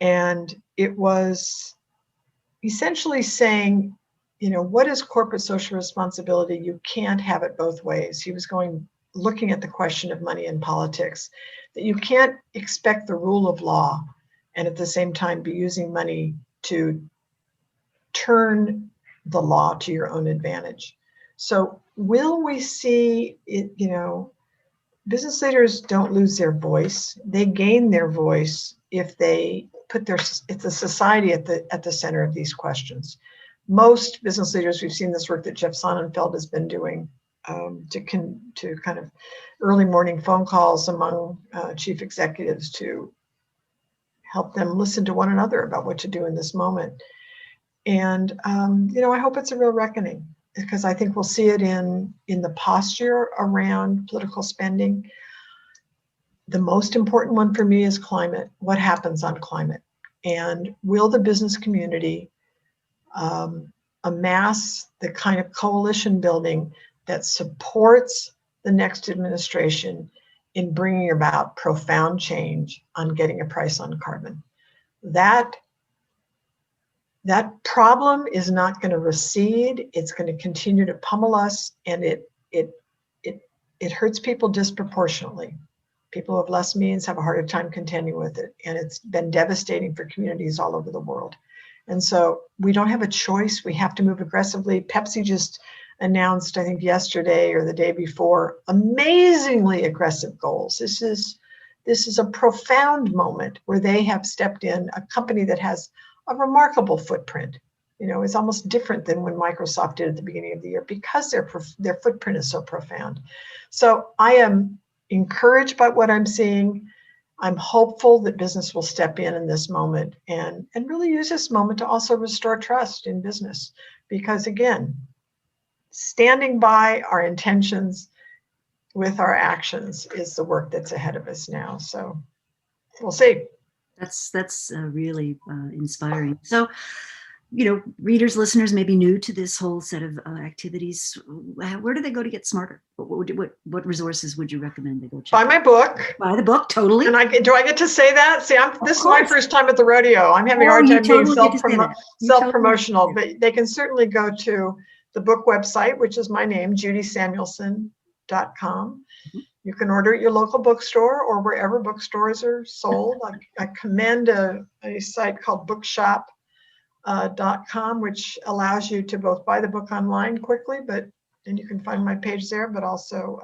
B: And it was essentially saying, what is corporate social responsibility? You can't have it both ways. He was looking at the question of money in politics, that you can't expect the rule of law and at the same time be using money to turn the law to your own advantage. So will we see it, business leaders don't lose their voice. They gain their voice if they put it's a society at the center of these questions. Most business leaders, we've seen this work that Jeff Sonnenfeld has been doing to kind of early morning phone calls among chief executives to help them listen to one another about what to do in this moment. And, I hope it's a real reckoning, because I think we'll see it in the posture around political spending. The most important one for me is climate. What happens on climate? And will the business community amass the kind of coalition building that supports the next administration in bringing about profound change on getting a price on carbon? That problem is not going to recede. It's going to continue to pummel us, and it hurts people disproportionately. People who have less means have a harder time contending with it, and it's been devastating for communities all over the world. And so we don't have a choice. We have to move aggressively. Pepsi just announced, I think yesterday or the day before, amazingly aggressive goals. This is a profound moment where they have stepped in, a company that has a remarkable footprint. It's almost different than when Microsoft did at the beginning of the year, because their footprint is so profound. So I am encouraged by what I'm seeing. I'm hopeful that business will step in this moment and really use this moment to also restore trust in business. Because again, standing by our intentions with our actions is the work that's ahead of us now. So we'll see.
A: That's really inspiring. So, readers, listeners may be new to this whole set of activities. Where do they go to get smarter? What resources would you recommend they go check?
B: Buy my book.
A: Buy the book, totally.
B: And do I get to say that? See, this is my first time at the rodeo. I'm having a hard time being self-promotional, but they can certainly go to the book website, which is my name, judysamuelson.com. Mm-hmm. You can order at your local bookstore or wherever bookstores are sold. I commend a site called bookshop.com, which allows you to both buy the book online quickly, and you can find my page there, but also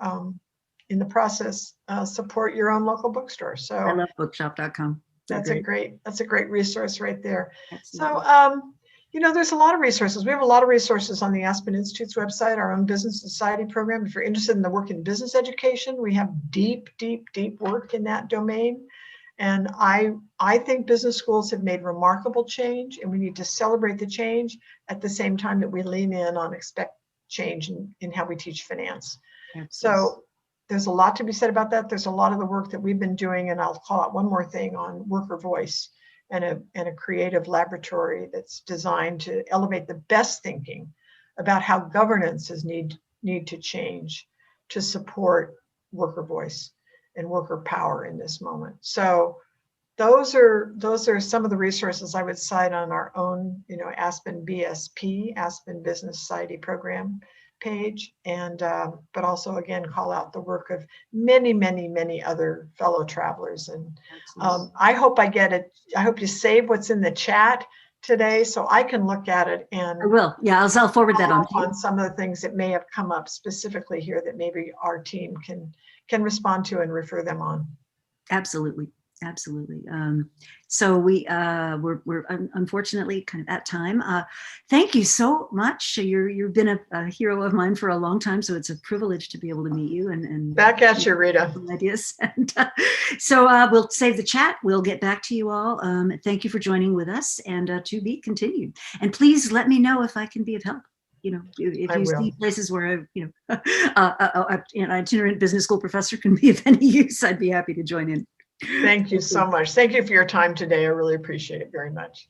B: in the process, support your own local bookstore. So
A: I love bookshop.com.
B: That's a great resource right there. Absolutely. So, there's a lot of resources. We have a lot of resources on the Aspen Institute's website, our own Business Society program. If you're interested in the work in business education, we have deep, deep, deep work in that domain. And I think business schools have made remarkable change, and we need to celebrate the change at the same time that we lean in on expect change in how we teach finance. Absolutely. So there's a lot to be said about that. There's a lot of the work that we've been doing, and I'll call out one more thing on worker voice and a creative laboratory that's designed to elevate the best thinking about how governances need to change to support worker voice and worker power in this moment. So those are some of the resources I would cite on our own, Aspen BSP, Aspen Business Society program page, and but also again call out the work of many, many, many other fellow travelers. And I hope you save what's in the chat today so I can look at it
A: I
B: and
A: will. Yeah, I'll forward that
B: follow
A: on
B: up
A: to you.
B: on some of the things that may have come up specifically here that maybe our team can respond to and refer them on.
A: Absolutely. Absolutely. So we're unfortunately kind of at time. Thank you so much. You've been a hero of mine for a long time, so it's a privilege to be able to meet you and
B: Back at you, Rita.
A: Ideas. And so we'll save the chat. We'll get back to you all. Thank you for joining with us, and to be continued. And please let me know if I can be of help. You know, if you see places where an itinerant business school professor can be of any use, I'd be happy to join in.
B: Thank you so much. Thank you for your time today. I really appreciate it very much.